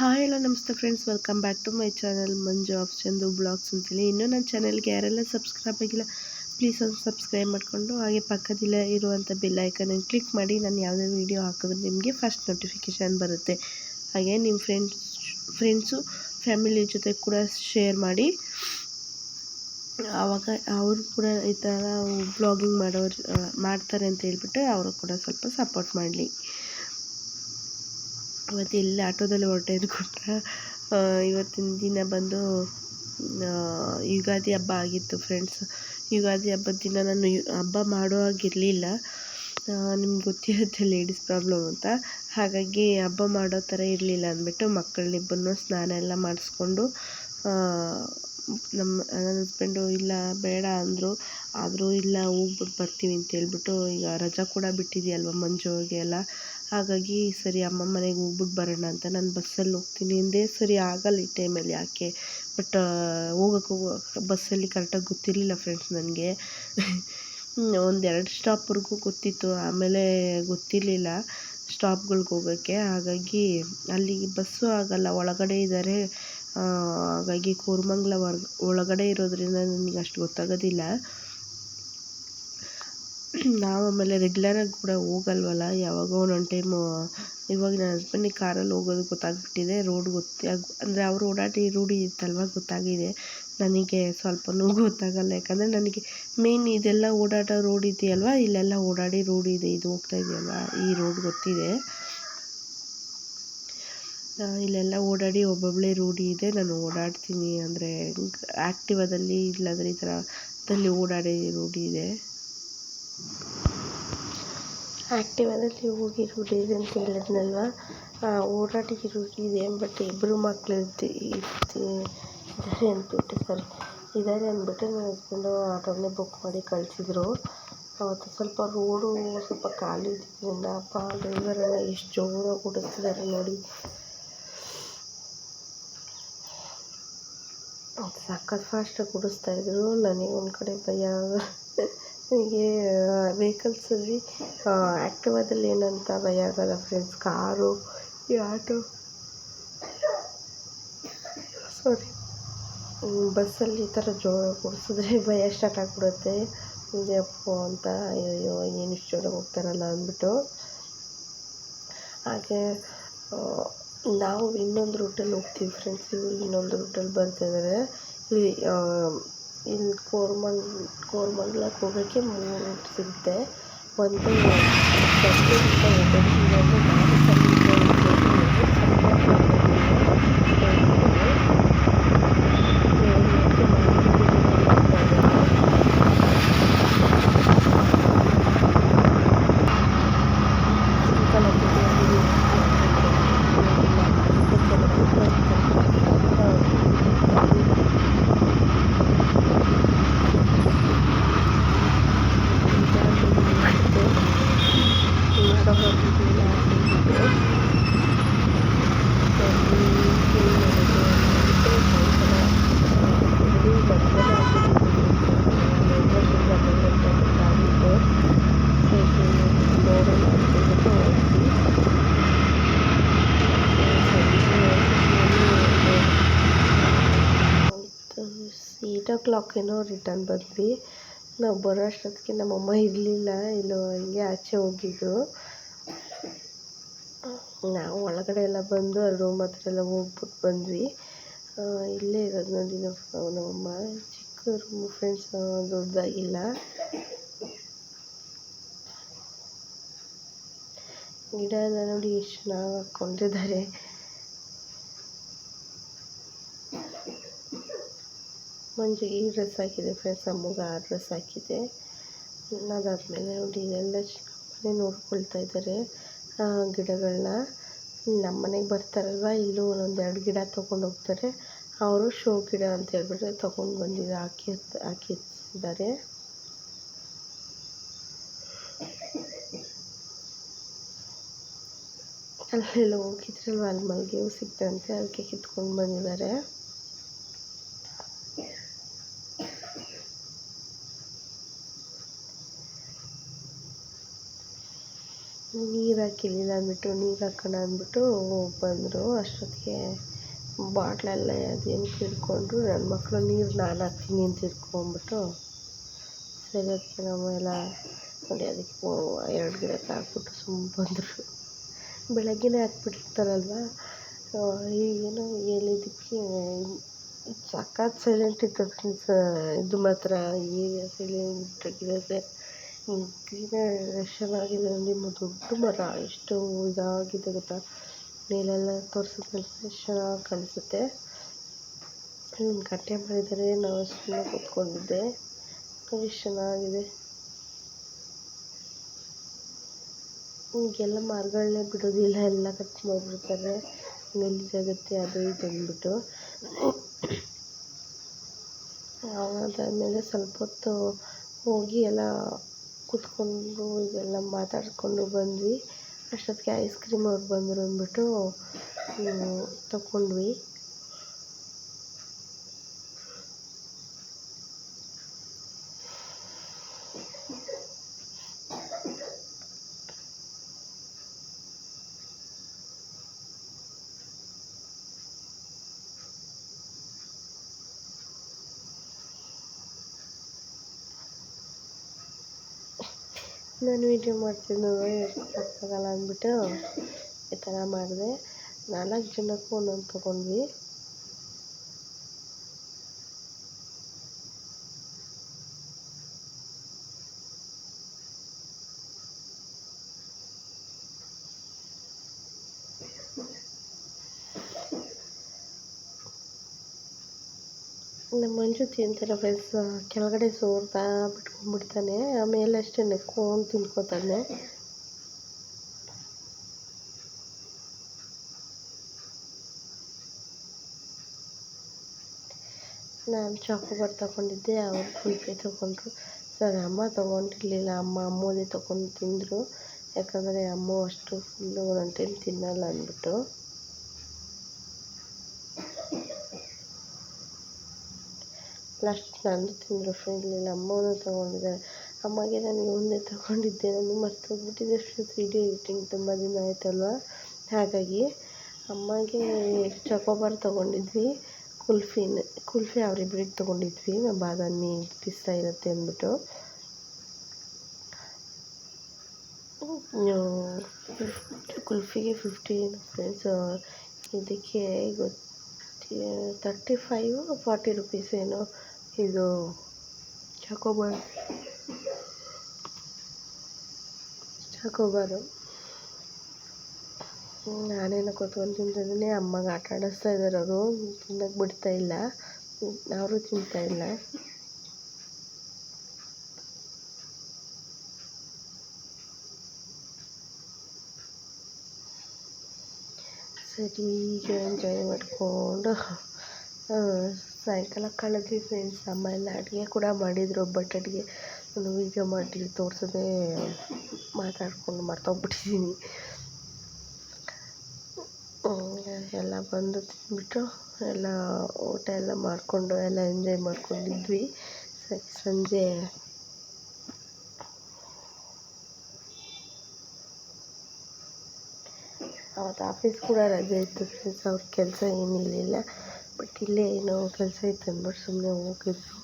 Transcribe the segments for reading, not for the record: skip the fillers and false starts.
Hi ಎಲ್ಲ ನಮಸ್ತೆ friends, welcome back to my channel Manju of Chandu blogs ಅಂತೇಳಿ. ಇನ್ನೂ ನನ್ನ ಚಾನಲ್ಗೆ ಯಾರೆಲ್ಲ ಸಬ್ಸ್ಕ್ರೈಬ್ ಆಗಿಲ್ಲ ಪ್ಲೀಸ್ ಒಂದು ಸಬ್ಸ್ಕ್ರೈಬ್ ಮಾಡಿಕೊಂಡು ಹಾಗೆ ಪಕ್ಕದಲ್ಲೇ ಇರುವಂಥ ಬೆಲ್ ಐಕನನ್ನು ಕ್ಲಿಕ್ ಮಾಡಿ ನಾನು ಯಾವುದೇ ವೀಡಿಯೋ ಹಾಕಿದ್ರೆ ನಿಮಗೆ ಫಸ್ಟ್ ನೋಟಿಫಿಕೇಷನ್ ಬರುತ್ತೆ. ಹಾಗೆ ನಿಮ್ಮ ಫ್ರೆಂಡ್ಸು ಫ್ಯಾಮಿಲಿ ಜೊತೆ ಕೂಡ ಶೇರ್ ಮಾಡಿ, ಆವಾಗ ಅವರು ಕೂಡ ಈ ಥರ ಬ್ಲಾಗಿಂಗ್ ಮಾಡ್ತಾರೆ ಅಂತ ಹೇಳ್ಬಿಟ್ಟು ಅವರು ಕೂಡ ಸ್ವಲ್ಪ ಸಪೋರ್ಟ್ ಮಾಡಲಿ. ಇವತ್ತು ಎಲ್ಲಿ ಆಟೋದಲ್ಲಿ ಹೊರಟೋದು ಕೊಟ್ಟರೆ, ಇವತ್ತಿನ ದಿನ ಬಂದು ಯುಗಾದಿ ಹಬ್ಬ ಆಗಿತ್ತು ಫ್ರೆಂಡ್ಸ್. ಯುಗಾದಿ ಹಬ್ಬದ ದಿನ ನಾನು ಹಬ್ಬ ಮಾಡೋ ಹಾಗಿರಲಿಲ್ಲ. ನಿಮ್ಗೆ ಗೊತ್ತಿರುತ್ತೆ ಲೇಡೀಸ್ ಪ್ರಾಬ್ಲಮ್ ಅಂತ, ಹಾಗಾಗಿ ಹಬ್ಬ ಮಾಡೋ ಥರ ಇರಲಿಲ್ಲ ಅಂದ್ಬಿಟ್ಟು ಮಕ್ಕಳನ್ನಿಬ್ಬರನ್ನೂ ಸ್ನಾನ ಎಲ್ಲ ಮಾಡಿಸ್ಕೊಂಡು, ನನ್ನ ಹಸ್ಬೆಂಡು ಇಲ್ಲ ಬೇಡ ಅಂದರು. ಆದರೂ ಇಲ್ಲ ಹೋಗ್ಬಿಟ್ಟು ಬರ್ತೀವಿ ಅಂತೇಳ್ಬಿಟ್ಟು, ಈಗ ರಜಾ ಕೂಡ ಬಿಟ್ಟಿದೆಯಲ್ವ ಮಂಜುಗೆ ಎಲ್ಲ, ಹಾಗಾಗಿ ಸರಿ ಅಮ್ಮ ಮನೆಗೆ ಹೋಗ್ಬಿಟ್ಟು ಬರೋಣ ಅಂತ ನಾನು ಬಸ್ಸಲ್ಲಿ ಹೋಗ್ತೀನಿ ಅಂದೆ. ಸರಿ ಆಗಲ್ಲ ಈ ಟೈಮಲ್ಲಿ ಯಾಕೆ, ಬಟ್ ಹೋಗೋಕ್ಕೂ ಬಸ್ಸಲ್ಲಿ ಕರೆಕ್ಟಾಗಿ ಗೊತ್ತಿರಲಿಲ್ಲ ಫ್ರೆಂಡ್ಸ್ ನನಗೆ. ಒಂದೆರಡು ಸ್ಟಾಪ್ವರೆಗೂ ಗೊತ್ತಿತ್ತು, ಆಮೇಲೆ ಗೊತ್ತಿರಲಿಲ್ಲ ಸ್ಟಾಪ್ಗಳ್ಗೆ ಹೋಗೋಕ್ಕೆ. ಹಾಗಾಗಿ ಅಲ್ಲಿಗೆ ಬಸ್ಸು ಆಗಲ್ಲ, ಒಳಗಡೆ ಇದ್ದಾರೆ. ಹಾಗಾಗಿ ಕೋರಮಂಗ್ಲ ಒಳಗಡೆ ಇರೋದ್ರಿಂದ ನನಗೆ ಅಷ್ಟು ಗೊತ್ತಾಗೋದಿಲ್ಲ. ನಾವು ಆಮೇಲೆ ರೆಗ್ಯುಲರಾಗಿ ಕೂಡ ಹೋಗಲ್ವಲ್ಲ, ಯಾವಾಗೋ ಒಂದೊಂದು ಟೈಮು. ಇವಾಗ ನನ್ನ ಹಸ್ಬೆಂಡಿಗೆ ಕಾರಲ್ಲಿ ಹೋಗೋದು ಗೊತ್ತಾಗ್ಬಿಟ್ಟಿದೆ, ರೋಡ್ ಅಂದರೆ ಅವರು ಓಡಾಡಿ ರೂಢಿ ಇತ್ತಲ್ವ, ಗೊತ್ತಾಗಿದೆ. ನನಗೆ ಸ್ವಲ್ಪನೂ ಗೊತ್ತಾಗಲ್ಲ, ಯಾಕಂದರೆ ನನಗೆ ಮೇನ್ ಇದೆಲ್ಲ ಓಡಾಡೋ ರೋಡ್ ಇದೆಯಲ್ವ, ಇಲ್ಲೆಲ್ಲ ಓಡಾಡಿ ರೂಢಿ ಇದೆ. ಇದು ಹೋಗ್ತಾ ಇದೆಯಲ್ವ, ಈ ರೋಡ್ ಗೊತ್ತಿದೆ. ಇಲ್ಲೆಲ್ಲ ಓಡಾಡಿ ಒಬ್ಬೊಬ್ಬಳೇ ರೂಢಿ ಇದೆ. ನಾನು ಓಡಾಡ್ತೀನಿ, ಅಂದರೆ ಆ್ಯಕ್ಟಿವಾದಲ್ಲಿ ಇಲ್ಲಾಂದರೆ ಈ ಥರದಲ್ಲಿ ಓಡಾಡಿ ರೂಢಿ ಇದೆ. ಆ್ಯಕ್ಟಿವಾದಲ್ಲಿ ಹೋಗಿ ರೂಢಿ ಇದೆ ಅಂತ ಹೇಳಿದ್ನಲ್ವ, ಓಡಾಡಿ ರೂಢಿ ಇದೆ. ಬಟ್ ಇಬ್ಬರು ಮಕ್ಕಳು ಇದ್ದಾರೆ ಅಂದ್ಬಿಟ್ಟು ನನ್ನ ಹಸ್ಬೆಂಡು ಆಟೋನೇ ಬುಕ್ ಮಾಡಿ ಕಳಿಸಿದ್ರು. ಅವತ್ತು ಸ್ವಲ್ಪ ರೋಡು ಸ್ವಲ್ಪ ಖಾಲಿ ಇದ್ದಿದ್ದರಿಂದ ಡ್ರೈವರೆಲ್ಲ ಎಷ್ಟು ಜೋರಾಗಿ ಓಡಿಸ್ತಿದ್ದಾರೆ ನೋಡಿ, ಸಖತ್ ಫಾಸ್ಟಾಗಿ ಓಡಿಸ್ತಾಯಿದ್ರು. ನನಗೆ ಒಂದು ಕಡೆ ಭಯ. ನನಗೆ ವೆಹಿಕಲ್ಸಲ್ಲಿ ಆ್ಯಕ್ಟಿವಾದಲ್ಲಿ ಏನಂತ ಭಯ ಆಗೋಲ್ಲ ಫ್ರೆಂಡ್ಸ್, ಕಾರು ಈ ಆಟೋ ಬಸ್ಸಲ್ಲಿ ಈ ಥರ ಜೋರಾಗಿ ಓಡಿಸಿದ್ರೆ ಭಯ ಸ್ಟಾರ್ಟ್ ಆಗಿಬಿಡುತ್ತೆ. ಅಪ್ಪೋ ಅಂತ, ಅಯ್ಯೋ ಏನು ಇಷ್ಟು ಜೋರಾಗಿ ಹೋಗ್ತಾರಲ್ಲ ಅಂದ್ಬಿಟ್ಟು. ಹಾಗೆ ನಾವು ಇನ್ನೊಂದು ರೂಟಲ್ಲಿ ಹೋಗ್ತೀವಿ ಫ್ರೆಂಡ್ಸ್, ಇವರು ಇನ್ನೊಂದು ರೂಟಲ್ಲಿ ಬರ್ತಾಯಿದ್ದಾರೆ. ಇಲ್ಲಿ ಕೋರಮಂಗ್ಲಕ್ಕೆ ಹೋಗೋಕ್ಕೆ 3 ರೂಟ್ ಸಿಗುತ್ತೆ. ಒಂದು ಕ್ಲಾಕೇನೋ ರಿಟರ್ನ್ ಬಂದ್ವಿ. ನಾವು ಬರೋ ಅಷ್ಟೊತ್ತಿಗೆ ನಮ್ಮಮ್ಮ ಇರಲಿಲ್ಲ, ಇಲ್ಲೋ ಹಿಂಗೆ ಆಚೆ ಹೋಗಿದ್ರು. ನಾವು ಒಳಗಡೆ ಎಲ್ಲ ಬಂದು ಅಲ್ಲಿ ರೂಮ್ ಹತ್ರ ಎಲ್ಲ ಹೋಗ್ಬಿಟ್ಟು ಬಂದ್ವಿ. ಇಲ್ಲೇ ಇರೋದು ನೋಡಿ ನಮ್ಮಮ್ಮ, ಚಿಕ್ಕ ರೂಮು ಫ್ರೆಂಡ್ಸ್, ದೊಡ್ಡದಾಗಿಲ್ಲ. ಗಿಡ ಎಲ್ಲ ನೋಡಿ ಎಷ್ಟು ಚೆನ್ನಾಗಿ ಹಾಕ್ಕೊಂಡಿದ್ದಾರೆ. ಮಂಜು ಈ ಡ್ರೆಸ್ ಹಾಕಿದೆ ಫ್ರೆಂಡ್ಸ್, ಅಮ್ಮಗೆ ಆ ಡ್ರೆಸ್ ಹಾಕಿದೆ. ಅದಾದಮೇಲೆ ನೋಡಿ ಇದೆಲ್ಲ ಮನೆ ನೋಡ್ಕೊಳ್ತಾ ಇದ್ದಾರೆ ಗಿಡಗಳನ್ನ. ನಮ್ಮ ಮನೆಗೆ ಬರ್ತಾರಲ್ವ, ಇಲ್ಲೂ ಒಂದೊಂದೆರಡು ಗಿಡ ತೊಗೊಂಡು ಹೋಗ್ತಾರೆ. ಅವರು ಶೋ ಗಿಡ ಅಂತ ಹೇಳ್ಬಿಟ್ಟು ತೊಗೊಂಡು ಬಂದಿದ್ದು ಹಾಕಿದ್ದಾರೆ. ಅಲ್ಲೆಲ್ಲ ಹೋಗಿದ್ರಲ್ವ, ಅಲ್ಲಿ ಮಲ್ಲಿಗೆ ಹೂ ಸಿಕ್ತಂತೆ, ಅದಕ್ಕೆ ಕಿತ್ಕೊಂಡು ಬಂದಿದ್ದಾರೆ. ನೀರು ಹಾಕಿರಲಿಲ್ಲ ಅಂದ್ಬಿಟ್ಟು ನೀರು ಹಾಕೋಣ ಅಂದ್ಬಿಟ್ಟು ಬಂದರು. ಅಷ್ಟೊತ್ತಿಗೆ ಬಾಟ್ಲೆಲ್ಲ ಅದೇನು ತಿರ್ಕೊಂಡ್ರು. ನನ್ನ ಮಕ್ಕಳು ನೀರು ನಾನು ಹಾಕ್ತೀನಿ ಅಂತ ತಿರ್ಕೊಂಬಿಟ್ಟು ಸರಿ ಅದಕ್ಕೆ ನಾವು ಎಲ್ಲ ನೋಡಿ ಅದಕ್ಕೆ 2 ಗಿಡಕ್ಕೆ ಹಾಕ್ಬಿಟ್ಟು ಸುಮ್ಮನೆ ಬಂದರು. ಬೆಳಗ್ಗೆನೇ ಹಾಕ್ಬಿಟ್ಟಿರ್ತಾರಲ್ವ, ಈಗೇನೋ ಹೇಳಿದ್ದಕ್ಕೆ ಸಖತ್ ಸೈಲೆಂಟ್ ಇತ್ತು ಫ್ರೆಂಡ್ಸ್. ಇದು ಮಾತ್ರ ಈಗ ಸೈಲೆಂಟಾಗಿರುತ್ತೆ. ಚೆನ್ನಾಗಿದೆ. ನಿಮ್ಮ ದೊಡ್ಡ ಮರ ಎಷ್ಟು ಇದಾಗಿದೆ ಗೊತ್ತಾ, ಮೇಲೆಲ್ಲ ತೋರಿಸಿದ್ಮೇಲೆ ಎಷ್ಟು ಚೆನ್ನಾಗಿ ಕಾಣಿಸುತ್ತೆ. ಕಟ್ಟೆ ಮಾಡಿದ್ದಾರೆ, ನಾವು ಸುಮ್ಮನೆ ಕೂತ್ಕೊಂಡಿದ್ದೆ. ಎಷ್ಟು ಚೆನ್ನಾಗಿದೆ. ಈಗೆಲ್ಲ ಮರಗಳನ್ನೇ ಬಿಡೋದಿಲ್ಲ, ಎಲ್ಲ ಕಟ್ ಮಾಡಿಬಿಡ್ತಾರೆ. ಗಲೀಜಾಗುತ್ತೆ ಅದು ಇದು ಅಂದ್ಬಿಟ್ಟು. ಅದಾದಮೇಲೆ ಸ್ವಲ್ಪ ಹೊತ್ತು ಹೋಗಿ ಎಲ್ಲ ಕೂತ್ಕೊಂಡು ಇದೆಲ್ಲ ಮಾತಾಡಿಕೊಂಡು ಬಂದ್ವಿ. ಅಷ್ಟೊತ್ತಿಗೆ ಐಸ್ ಕ್ರೀಮ್ ಅವ್ರು ಬಂದರು ಅಂದ್ಬಿಟ್ಟು ತಗೊಂಡ್ವಿ. ನಾನು ವೀಡಿಯೋ ಮಾಡ್ತಿದ್ದೆ ಸಾಕಾಗಲ್ಲ ಅಂದ್ಬಿಟ್ಟು ಈ ಥರ ಮಾಡಿದೆ. 4 ಜನಕ್ಕೂ ಒಂದೊಂದು ತೊಗೊಂಡ್ವಿ. ನಮ್ಮ ಮಂಜು ತಿಂತಾರೆ ಫ್ರೆಂಡ್ಸ್. ಕೆಳಗಡೆ ಸೋರ್ತಾ ಬಿಟ್ಕೊಂಡ್ಬಿಡ್ತಾನೆ, ಆಮೇಲೆ ಅಷ್ಟೇ ನೆಕ್ಕೊಂಡು ತಿನ್ಕೋತಾನೆ. ನಾನು ಚಾಕೋಬಾರ್ ತೊಗೊಂಡಿದ್ದೆ, ಅವರು ಕುಲ್ಫಿ ತೊಗೊಂಡ್ರು. ಸರ್ ಅಮ್ಮ ತೊಗೊಂಡಿರಲಿಲ್ಲ, ಅಮ್ಮೋದೇ ತೊಗೊಂಡು ತಿಂದರು. ಯಾಕಂದರೆ ಅಮ್ಮ ಅಷ್ಟು ಫುಲ್ಲು ಒಂದೊಂದು ಟೈಮ್ ತಿನ್ನಲ್ಲ ಅಂದ್ಬಿಟ್ಟು. ಲಾಸ್ಟ್ ನಾನು ತಿಂದರು ಫ್ರೆಂಡ್ಲಿಲ್ಲ, ಅಮ್ಮನೂ ತೊಗೊಂಡಿದ್ದಾರೆ. ಅಮ್ಮಗೆ ನನಗೆ ಒಂದೇ ತೊಗೊಂಡಿದ್ದೆ, ನನಗೆ ಮರ್ತೋಗ್ಬಿಟ್ಟಿದೆ ಫ್ರೆಂಡ್ಸ್. ವೀಡಿಯೋ ಎಡಿಟಿಂಗ್ ತುಂಬ ದಿನ ಆಯ್ತಲ್ವ, ಹಾಗಾಗಿ ಅಮ್ಮಗೆ ಚಾಕೋಬಾರ್ ತೊಗೊಂಡಿದ್ವಿ. ಕುಲ್ಫಿ ಅವರಿಬ್ಬರಿಗೆ ತೊಗೊಂಡಿದ್ವಿ, ಬಾದಾಮಿ ಪಿಸ್ತಾ ಇರುತ್ತೆ ಅಂದ್ಬಿಟ್ಟು. ಕುಲ್ಫಿಗೆ 15 ಫ್ರೆಂಡ್ಸ್. ಇದಕ್ಕೆ 35-40 ರುಪೀಸ್ ಏನೋ ಇದು ಚಾಕೋಬಾರು. ನಾನೇನೋ ಕೂತ್ಕೊಂಡು ತಿಂತಿದ್ದೀನಿ, ಅಮ್ಮಗೆ ಆಟ ಆಡಿಸ್ತಾ ಇದ್ದಾರೆ ಅವರು. ತಿನ್ನೋಕ್ಕೆ ಬಿಡ್ತಾಯಿಲ್ಲ, ಅವರು ತಿಂತಾಯಿಲ್ಲ. ಸರಿ ಈಗ ಎಂಜಾಯ್ ಮಾಡಿಕೊಂಡು ಸಾಯಂಕಾಲ ಕಳೆದ್ವಿ ಫ್ರೆಂಡ್ಸ್. ಅಮ್ಮ ಎಲ್ಲ ಅಡುಗೆ ಕೂಡ ಮಾಡಿದರು, ಒಬ್ಬಟ್ಟು ಅಡುಗೆ. ನಾನು ವೀಡಿಯೋ ಮಾಡಿ ತೋರಿಸೋದೇ ಮಾತಾಡ್ಕೊಂಡು ಮರ್ತೋಗ್ಬಿಟ್ಟಿದ್ದೀನಿ. ಎಲ್ಲ ಬಂದು ತಿಂದ್ಬಿಟ್ಟು ಎಲ್ಲ ಊಟ ಎಲ್ಲ ಮಾಡಿಕೊಂಡು ಎಲ್ಲ ಎಂಜಾಯ್ ಮಾಡ್ಕೊಂಡಿದ್ವಿ. ಸಂಜೆ ಅವತ್ತು ಆಫೀಸ್ ಕೂಡ ರಜೆ ಇತ್ತು ಫ್ರೆಂಡ್ಸ್. ಅವ್ರ ಕೆಲಸ ಏನಿರಲಿಲ್ಲ, ಬಟ್ ಇಲ್ಲೇ ಏನೋ ಕೆಲಸ ಇತ್ತು ಅಂದ್ಬಿಟ್ಟು ಸುಮ್ಮನೆ ಹೋಗಿದ್ರು.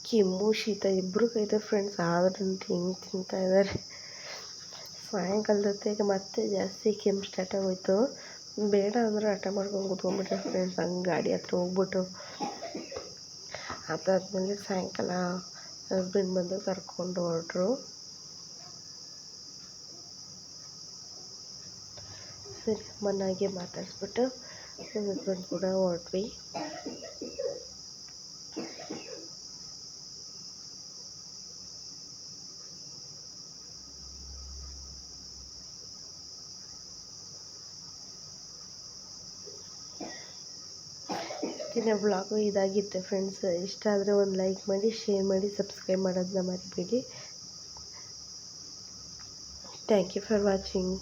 ಕೆಮ್ಮು ಶೀತ ಇಬ್ಬರು ಇದೆ ಫ್ರೆಂಡ್ಸ್, ಆದ್ರೂ ಹೆಂಗೆ ತಿಂತಾಯಿದ್ದಾರೆ. ಸಾಯಂಕಾಲದೊತ್ತಿಗೆ ಮತ್ತೆ ಜಾಸ್ತಿ ಕೆಮ್ಮು ಸ್ಟಾರ್ಟ್ ಆಗೋಯ್ತು. ಬೇಡ ಅಂದರೆ ಹಠ ಮಾಡ್ಕೊಂಡು ಕೂತ್ಕೊಂಡ್ಬಿಟ್ರೆ ಫ್ರೆಂಡ್ಸ್, ಹಂಗೆ ಗಾಡಿ ಹತ್ರ ಹೋಗ್ಬಿಟ್ಟು. ಅದಾದಮೇಲೆ ಸಾಯಂಕಾಲ ಹಸ್ಬೆಂಡ್ ಬಂದು ಕರ್ಕೊಂಡು ಹೊರಟ್ರು. ಸರಿ ಅಮ್ಮನಾಗೆ ಮಾತಾಡಿಸ್ಬಿಟ್ಟು ಹಸ್ಬೆಂಡ್ ಕೂಡ ಹೊರಟ್ವಿ. ಇವತ್ತಿನ ವ್ಲಾಗು ಇದಾಗಿತ್ತು ಫ್ರೆಂಡ್ಸ್. ಇಷ್ಟ ಆದರೆ ಒಂದು ಲೈಕ್ ಮಾಡಿ, ಶೇರ್ ಮಾಡಿ, ಸಬ್ಸ್ಕ್ರೈಬ್ ಮಾಡೋದನ್ನ ಮರಿಬೇಡಿ. Thank you for watching.